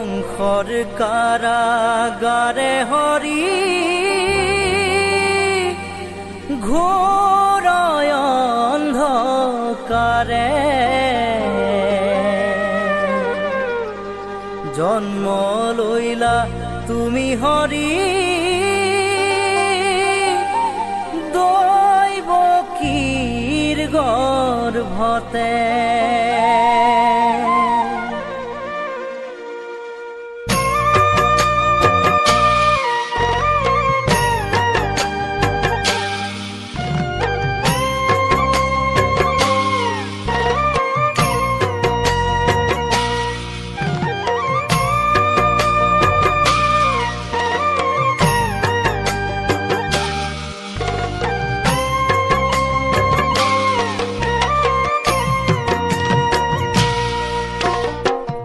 কংসৰ কাৰাগাৰে হৰি ঘোৰ অন্ধকাৰে জন্ম লৈলা তুমি হৰি দৈৱকীৰ গৰ্ভতে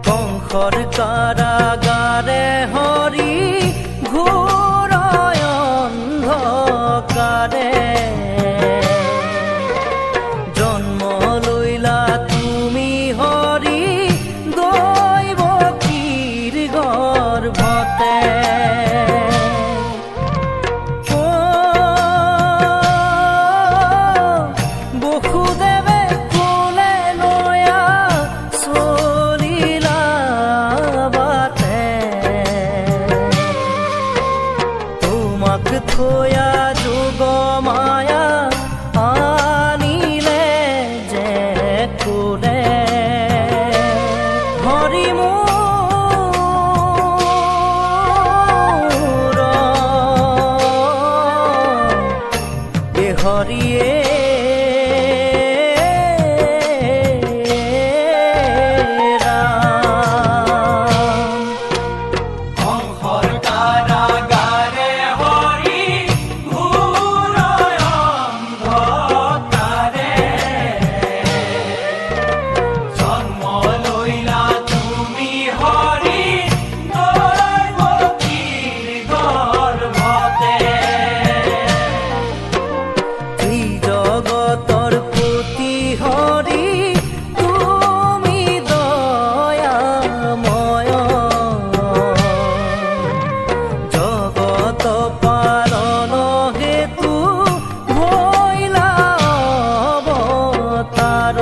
কংসৰ কাৰাগাৰে হৰি ঘোৰ অন্ধকাৰে জন্ম লৈলা তুমি হৰি দৈৱকীৰ গৰ্ভতে বসুদেৱে কোলে নয়া চলিলা বাটে তোমাক থয়া যোগ মায়া আনিলে যে কোলে হৰি মোৰ হৰিয়ে জগতৰ প্ৰতি হৰি তুমি দয়াময় জগত পালন হেতু ভৈলা অৱতাৰ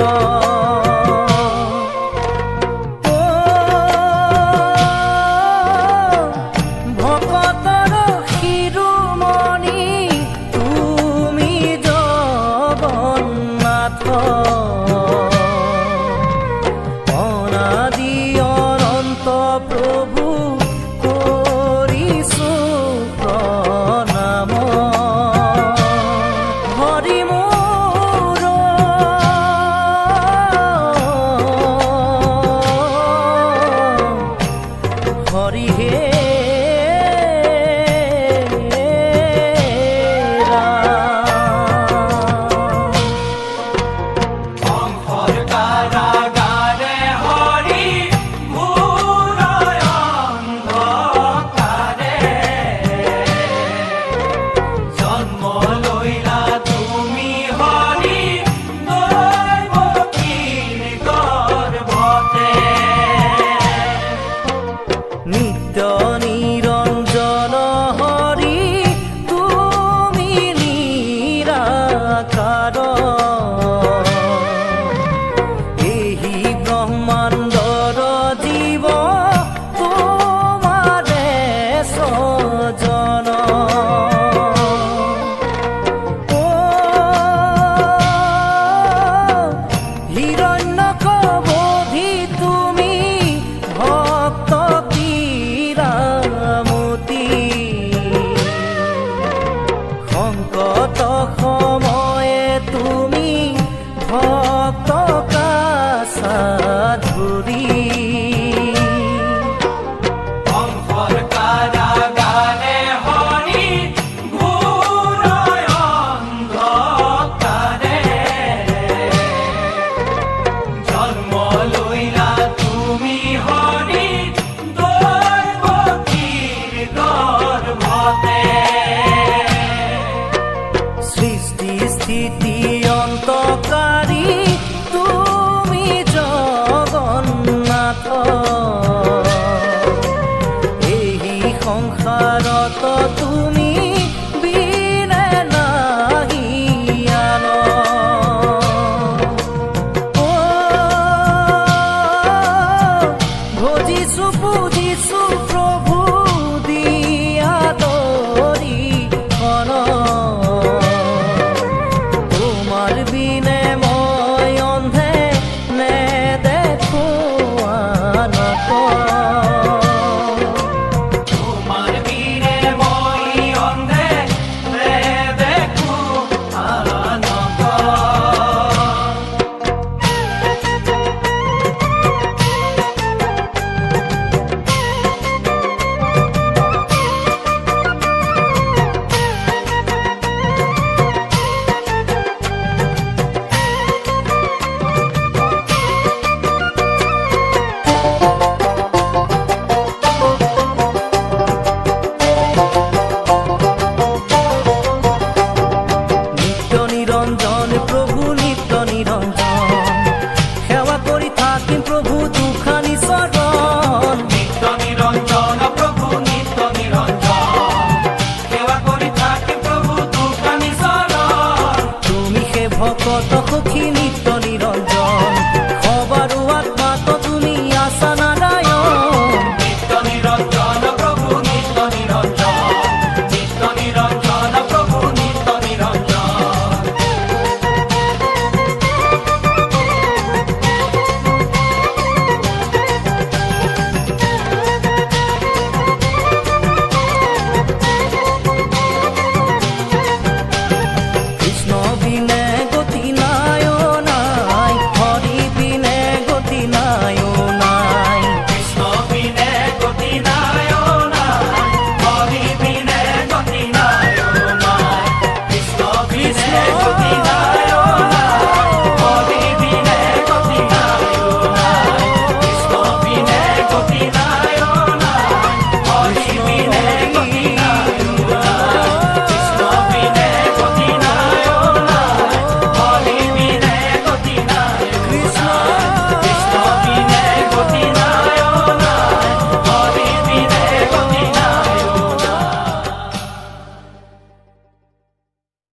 ভকতৰ শিৰোমণি তুমি জগন্নাথ অনাদি অনন্ত প্ৰভু কৰিছো প্ৰণাম হৰি মোৰ হৰি হে নিত্য নিৰঞ্জন হৰি তুমি নিৰাকাৰ এই ব্ৰহ্মাণ্ডৰ জীৱ তোমাৰে স্বজন হিৰণ্যক বধি তুমি ভক্ত পূজিছো পূজিছো প্ৰভু